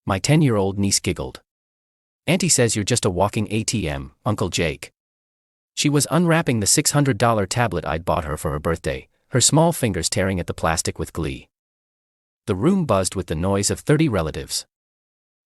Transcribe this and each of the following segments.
My 10-year-old niece giggled. Auntie says you're just a walking ATM, Uncle Jake. She was unwrapping the $600 tablet I'd bought her for her birthday, her small fingers tearing at the plastic with glee. The room buzzed with the noise of 30 relatives.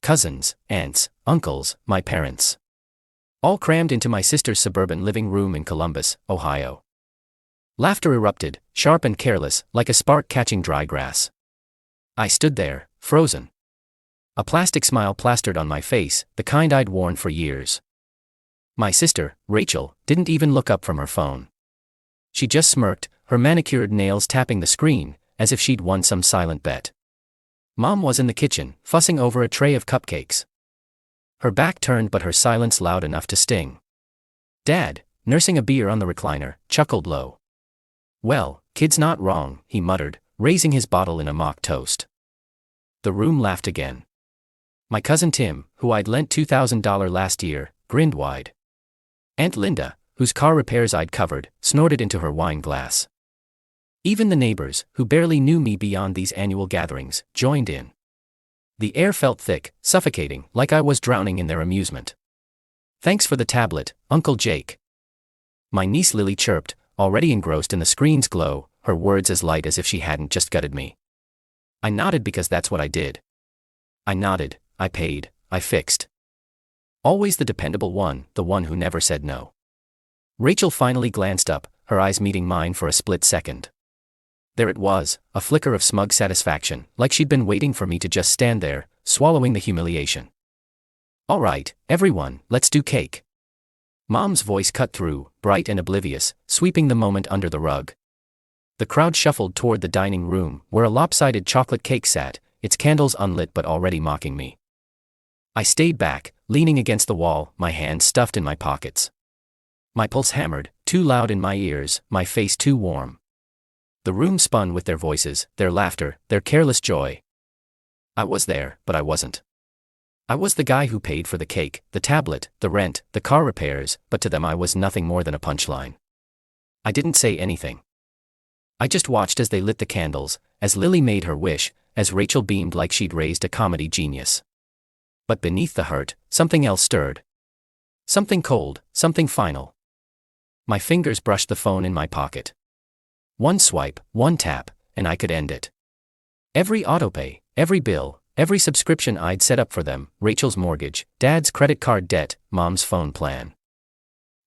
Cousins, aunts, uncles, my parents. All crammed into my sister's suburban living room in Columbus, Ohio. Laughter erupted, sharp and careless, like a spark catching dry grass. I stood there, frozen. A plastic smile plastered on my face, the kind I'd worn for years. My sister, Rachel, didn't even look up from her phone. She just smirked, her manicured nails tapping the screen, as if she'd won some silent bet. Mom was in the kitchen, fussing over a tray of cupcakes. Her back turned but her silence loud enough to sting. Dad, nursing a beer on the recliner, chuckled low. Well, kid's not wrong, he muttered, raising his bottle in a mock toast. The room laughed again. My cousin Tim, who I'd lent $2,000 last year, grinned wide. Aunt Linda, whose car repairs I'd covered, snorted into her wine glass. Even the neighbors, who barely knew me beyond these annual gatherings, joined in. The air felt thick, suffocating, like I was drowning in their amusement. Thanks for the tablet, Uncle Jake. My niece Lily chirped, already engrossed in the screen's glow, her words as light as if she hadn't just gutted me. I nodded because that's what I did. I nodded, I paid, I fixed. Always the dependable one, the one who never said no. Rachel finally glanced up, her eyes meeting mine for a split second. There it was, a flicker of smug satisfaction, like she'd been waiting for me to just stand there, swallowing the humiliation. All right, everyone, let's do cake. Mom's voice cut through, bright and oblivious, sweeping the moment under the rug. The crowd shuffled toward the dining room, where a lopsided chocolate cake sat, its candles unlit but already mocking me. I stayed back, leaning against the wall, my hands stuffed in my pockets. My pulse hammered, too loud in my ears, my face too warm. The room spun with their voices, their laughter, their careless joy. I was there, but I wasn't. I was the guy who paid for the cake, the tablet, the rent, the car repairs, but to them I was nothing more than a punchline. I didn't say anything. I just watched as they lit the candles, as Lily made her wish, as Rachel beamed like she'd raised a comedy genius. But beneath the hurt, something else stirred. Something cold, something final. My fingers brushed the phone in my pocket. One swipe, one tap, and I could end it. Every autopay, every bill, every subscription I'd set up for them, Rachel's mortgage, Dad's credit card debt, Mom's phone plan.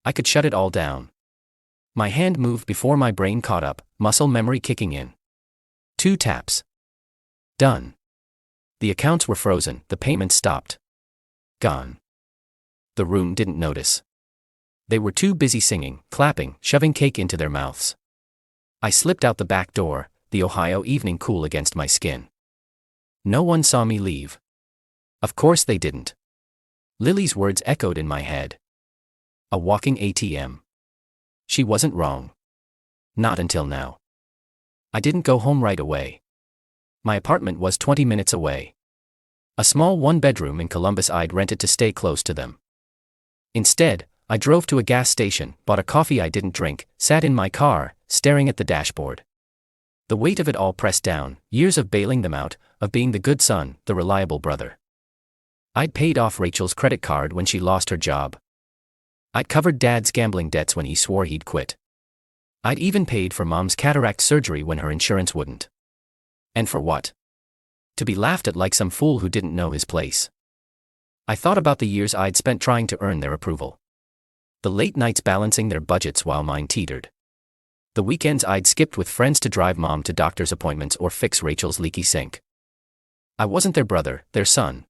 I could shut it all down. My hand moved before my brain caught up, muscle memory kicking in. 2 taps. Done. The accounts were frozen, the payments stopped. Gone. The room didn't notice. They were too busy singing, clapping, shoving cake into their mouths. I slipped out the back door, the Ohio evening cool against my skin. No one saw me leave. Of course they didn't. Lily's words echoed in my head. A walking ATM. She wasn't wrong. Not until now. I didn't go home right away. My apartment was 20 minutes away. A small one-bedroom in Columbus I'd rented to stay close to them. Instead, I drove to a gas station, bought a coffee I didn't drink, sat in my car, staring at the dashboard. The weight of it all pressed down, years of bailing them out, of being the good son, the reliable brother. I'd paid off Rachel's credit card when she lost her job. I'd covered Dad's gambling debts when he swore he'd quit. I'd even paid for Mom's cataract surgery when her insurance wouldn't. And for what? To be laughed at like some fool who didn't know his place. I thought about the years I'd spent trying to earn their approval. The late nights balancing their budgets while mine teetered. The weekends I'd skipped with friends to drive Mom to doctor's appointments or fix Rachel's leaky sink. I wasn't their brother, their son.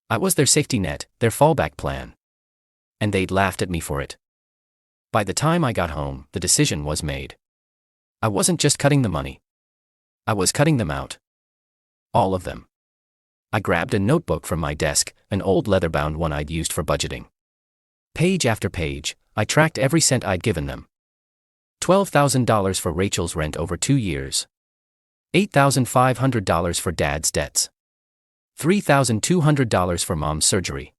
I was their safety net, their fallback plan. And they'd laughed at me for it. By the time I got home, the decision was made. I wasn't just cutting the money. I was cutting them out. All of them. I grabbed a notebook from my desk, an old leather-bound one I'd used for budgeting. Page after page, I tracked every cent I'd given them. $12,000 for Rachel's rent over 2 years. $8,500 for Dad's debts. $3,200 for Mom's surgery.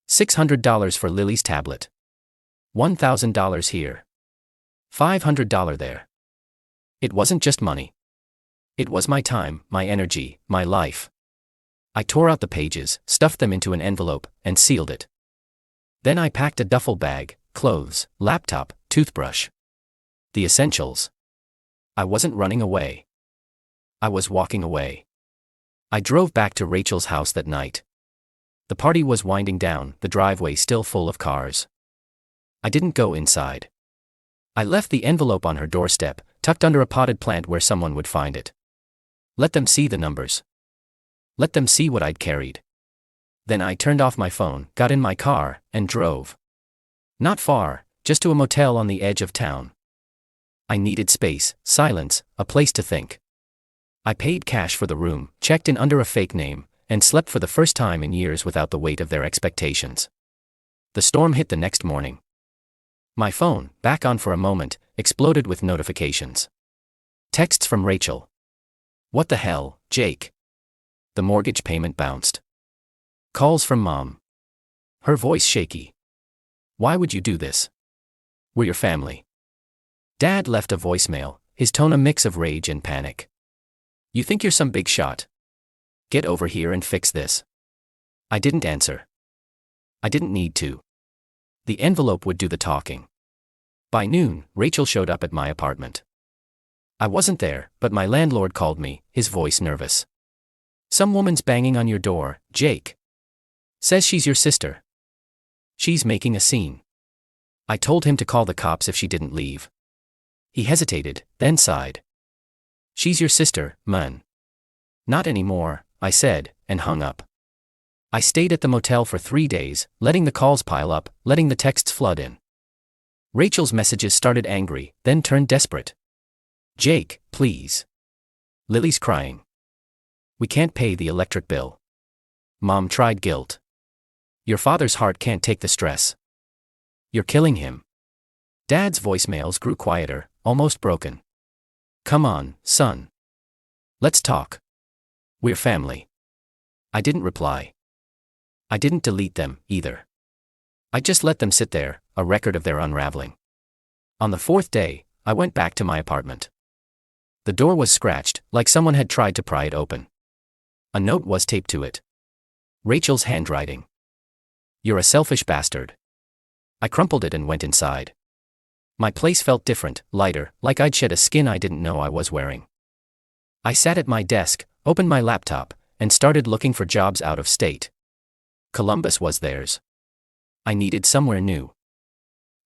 $600 for Lily's tablet. $1,000 here. $500 there. It wasn't just money. It was my time, my energy, my life. I tore out the pages, stuffed them into an envelope, and sealed it. Then I packed a duffel bag, clothes, laptop, toothbrush. The essentials. I wasn't running away. I was walking away. I drove back to Rachel's house that night. The party was winding down, the driveway still full of cars. I didn't go inside. I left the envelope on her doorstep, tucked under a potted plant where someone would find it. Let them see the numbers. Let them see what I'd carried. Then I turned off my phone, got in my car, and drove. Not far, just to a motel on the edge of town. I needed space, silence, a place to think. I paid cash for the room, checked in under a fake name, and slept for the first time in years without the weight of their expectations. The storm hit the next morning. My phone, back on for a moment, exploded with notifications. Texts from Rachel. What the hell, Jake? The mortgage payment bounced. Calls from Mom. Her voice shaky. Why would you do this? We're your family. Dad left a voicemail, his tone a mix of rage and panic. You think you're some big shot? Get over here and fix this. I didn't answer. I didn't need to. The envelope would do the talking. By noon, Rachel showed up at my apartment. I wasn't there, but my landlord called me, his voice nervous. Some woman's banging on your door, Jake. Says she's your sister. She's making a scene. I told him to call the cops if she didn't leave. He hesitated, then sighed. She's your sister, man. Not anymore, I said, and hung up. I stayed at the motel for 3 days, letting the calls pile up, letting the texts flood in. Rachel's messages started angry, then turned desperate. Jake, please. Lily's crying. We can't pay the electric bill. Mom tried guilt. Your father's heart can't take the stress. You're killing him. Dad's voicemails grew quieter, almost broken. Come on, son. Let's talk. We're family. I didn't reply. I didn't delete them, either. I just let them sit there, a record of their unraveling. On the 4th day, I went back to my apartment. The door was scratched, like someone had tried to pry it open. A note was taped to it. Rachel's handwriting. You're a selfish bastard. I crumpled it and went inside. My place felt different, lighter, like I'd shed a skin I didn't know I was wearing. I sat at my desk, opened my laptop, and started looking for jobs out of state. Columbus was theirs. I needed somewhere new.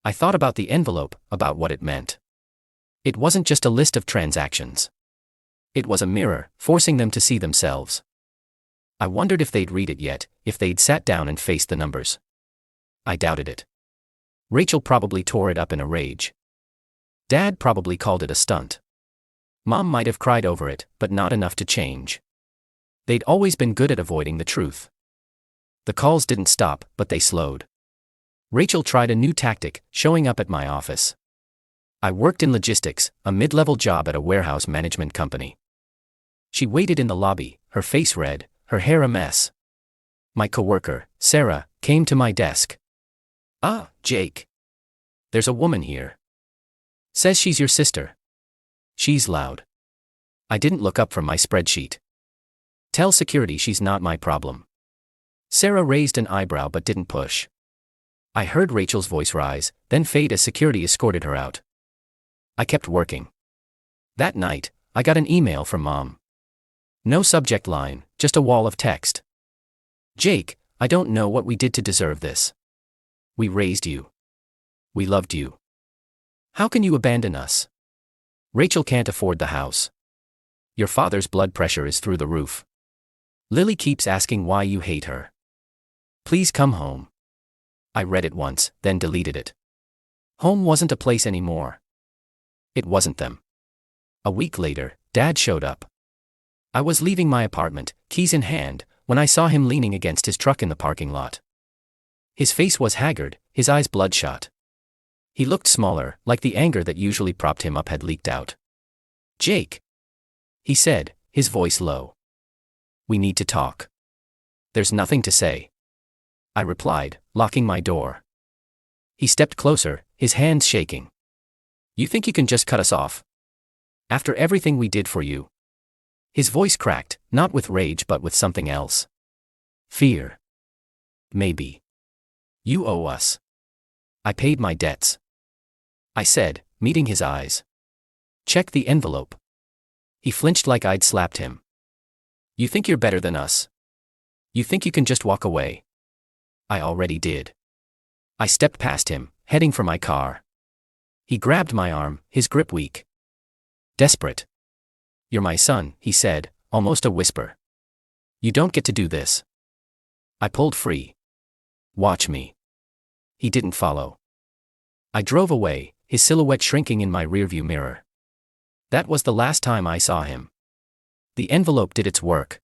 I thought about the envelope, about what it meant. It wasn't just a list of transactions. It was a mirror, forcing them to see themselves. I wondered if they'd read it yet, if they'd sat down and faced the numbers. I doubted it. Rachel probably tore it up in a rage. Dad probably called it a stunt. Mom might have cried over it, but not enough to change. They'd always been good at avoiding the truth. The calls didn't stop, but they slowed. Rachel tried a new tactic, showing up at my office. I worked in logistics, a mid-level job at a warehouse management company. She waited in the lobby, her face red, her hair a mess. My coworker, Sarah, came to my desk. Ah, Jake. There's a woman here. Says she's your sister. She's loud. I didn't look up from my spreadsheet. Tell security she's not my problem. Sarah raised an eyebrow but didn't push. I heard Rachel's voice rise, then fade as security escorted her out. I kept working. That night, I got an email from Mom. No subject line, just a wall of text. Jake, I don't know what we did to deserve this. We raised you. We loved you. How can you abandon us? Rachel can't afford the house. Your father's blood pressure is through the roof. Lily keeps asking why you hate her. Please come home. I read it once, then deleted it. Home wasn't a place anymore. It wasn't them. A week later, Dad showed up. I was leaving my apartment, keys in hand, when I saw him leaning against his truck in the parking lot. His face was haggard, his eyes bloodshot. He looked smaller, like the anger that usually propped him up had leaked out. Jake, he said, his voice low. We need to talk. There's nothing to say. I replied, locking my door. He stepped closer, his hands shaking. You think you can just cut us off? After everything we did for you? His voice cracked, not with rage but with something else. Fear. Maybe. You owe us. I paid my debts, I said, meeting his eyes. Check the envelope. He flinched like I'd slapped him. You think you're better than us? You think you can just walk away? I already did. I stepped past him, heading for my car. He grabbed my arm, his grip weak. Desperate. You're my son, he said, almost a whisper. You don't get to do this. I pulled free. Watch me. He didn't follow. I drove away, his silhouette shrinking in my rearview mirror. That was the last time I saw him. The envelope did its work.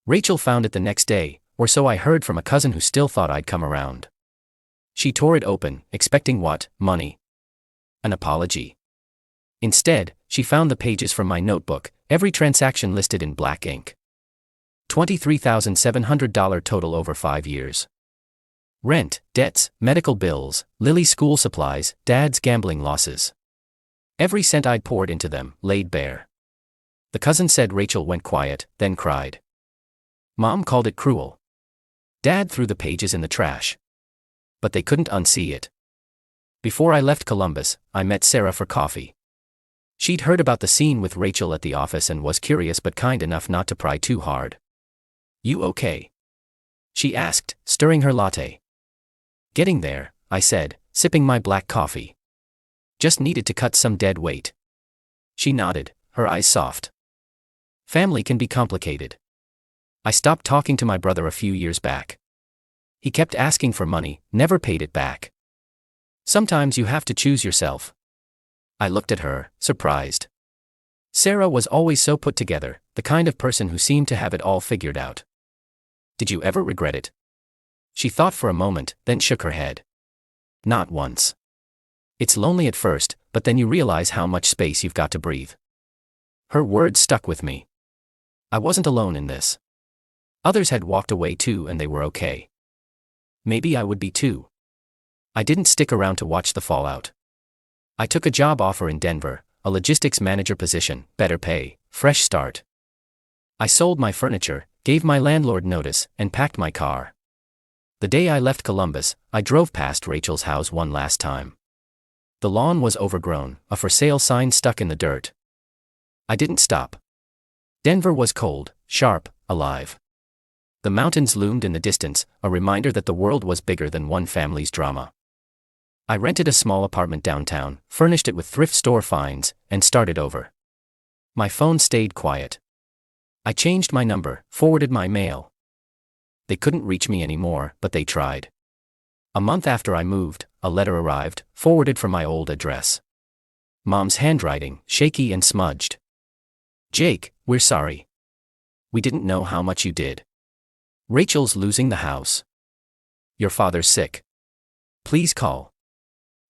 Rachel found it the next day, or so I heard from a cousin who still thought I'd come around. She tore it open, expecting what? Money. An apology. Instead, she found the pages from my notebook, every transaction listed in black ink. $23,700 total over 5 years. Rent, debts, medical bills, Lily's school supplies, Dad's gambling losses. Every cent I'd poured into them, laid bare. The cousin said Rachel went quiet, then cried. Mom called it cruel. Dad threw the pages in the trash. But they couldn't unsee it. Before I left Columbus, I met Sarah for coffee. She'd heard about the scene with Rachel at the office and was curious but kind enough not to pry too hard. You okay? She asked, stirring her latte. Getting there, I said, sipping my black coffee. Just needed to cut some dead weight. She nodded, her eyes soft. Family can be complicated. I stopped talking to my brother a few years back. He kept asking for money, never paid it back. Sometimes you have to choose yourself. I looked at her, surprised. Sarah was always so put together, the kind of person who seemed to have it all figured out. Did you ever regret it? She thought for a moment, then shook her head. Not once. It's lonely at first, but then you realize how much space you've got to breathe. Her words stuck with me. I wasn't alone in this. Others had walked away too and they were okay. Maybe I would be too. I didn't stick around to watch the fallout. I took a job offer in Denver, a logistics manager position, better pay, fresh start. I sold my furniture, gave my landlord notice, and packed my car. The day I left Columbus, I drove past Rachel's house one last time. The lawn was overgrown, a for sale sign stuck in the dirt. I didn't stop. Denver was cold, sharp, alive. The mountains loomed in the distance, a reminder that the world was bigger than one family's drama. I rented a small apartment downtown, furnished it with thrift store finds, and started over. My phone stayed quiet. I changed my number, forwarded my mail. They couldn't reach me anymore, but they tried. A month after I moved, a letter arrived, forwarded from my old address. Mom's handwriting, shaky and smudged. Jake, we're sorry. We didn't know how much you did. Rachel's losing the house. Your father's sick. Please call.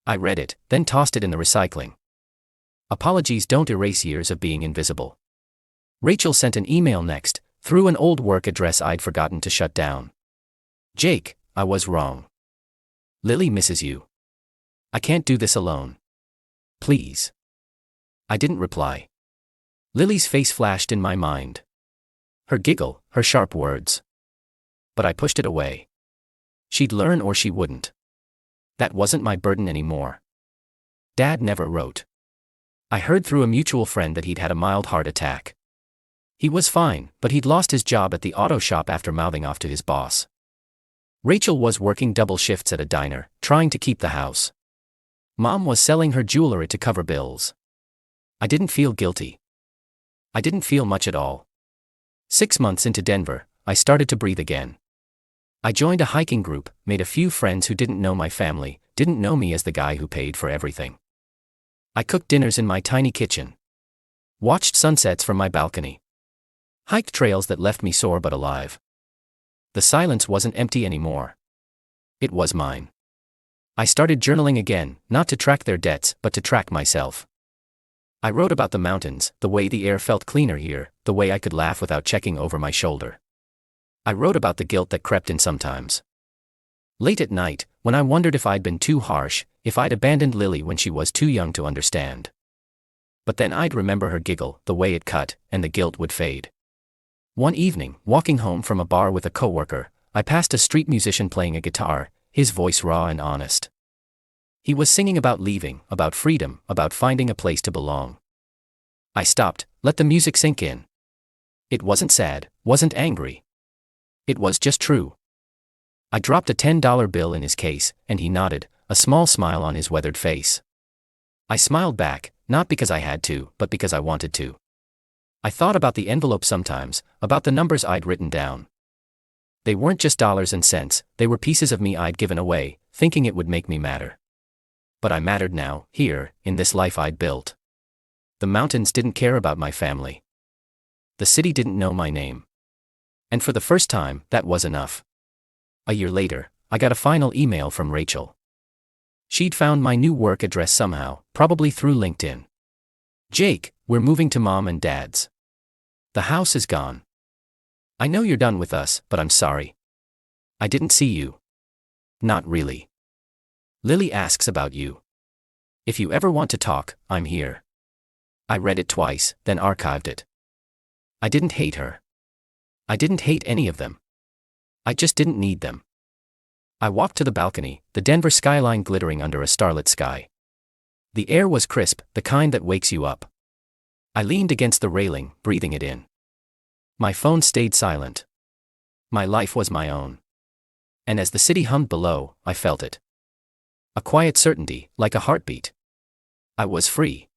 I read it, then tossed it in the recycling. Apologies don't erase years of being invisible. Rachel sent an email next, through an old work address I'd forgotten to shut down. Jake, I was wrong. Lily misses you. I can't do this alone. Please. I didn't reply. Lily's face flashed in my mind. Her giggle, her sharp words. But I pushed it away. She'd learn or she wouldn't. That wasn't my burden anymore. Dad never wrote. I heard through a mutual friend that he'd had a mild heart attack. He was fine, but he'd lost his job at the auto shop after mouthing off to his boss. Rachel was working double shifts at a diner, trying to keep the house. Mom was selling her jewelry to cover bills. I didn't feel guilty. I didn't feel much at all. 6 months into Denver, I started to breathe again. I joined a hiking group, made a few friends who didn't know my family, didn't know me as the guy who paid for everything. I cooked dinners in my tiny kitchen. Watched sunsets from my balcony. Hiked trails that left me sore but alive. The silence wasn't empty anymore. It was mine. I started journaling again, not to track their debts, but to track myself. I wrote about the mountains, the way the air felt cleaner here, the way I could laugh without checking over my shoulder. I wrote about the guilt that crept in sometimes. Late at night, when I wondered if I'd been too harsh, if I'd abandoned Lily when she was too young to understand. But then I'd remember her giggle, the way it cut, and the guilt would fade. One evening, walking home from a bar with a coworker, I passed a street musician playing a guitar, his voice raw and honest. He was singing about leaving, about freedom, about finding a place to belong. I stopped, let the music sink in. It wasn't sad, wasn't angry. It was just true. I dropped a $10 bill in his case, and he nodded, a small smile on his weathered face. I smiled back, not because I had to, but because I wanted to. I thought about the envelope sometimes, about the numbers I'd written down. They weren't just dollars and cents, they were pieces of me I'd given away, thinking it would make me matter. But I mattered now, here, in this life I'd built. The mountains didn't care about my family. The city didn't know my name. And for the first time, that was enough. A year later, I got a final email from Rachel. She'd found my new work address somehow, probably through LinkedIn. Jake, we're moving to Mom and Dad's. The house is gone. I know you're done with us, but I'm sorry. I didn't see you. Not really. Lily asks about you. If you ever want to talk, I'm here. I read it twice, then archived it. I didn't hate her. I didn't hate any of them. I just didn't need them. I walked to the balcony, the Denver skyline glittering under a starlit sky. The air was crisp, the kind that wakes you up. I leaned against the railing, breathing it in. My phone stayed silent. My life was my own. And as the city hummed below, I felt it. A quiet certainty, like a heartbeat. I was free.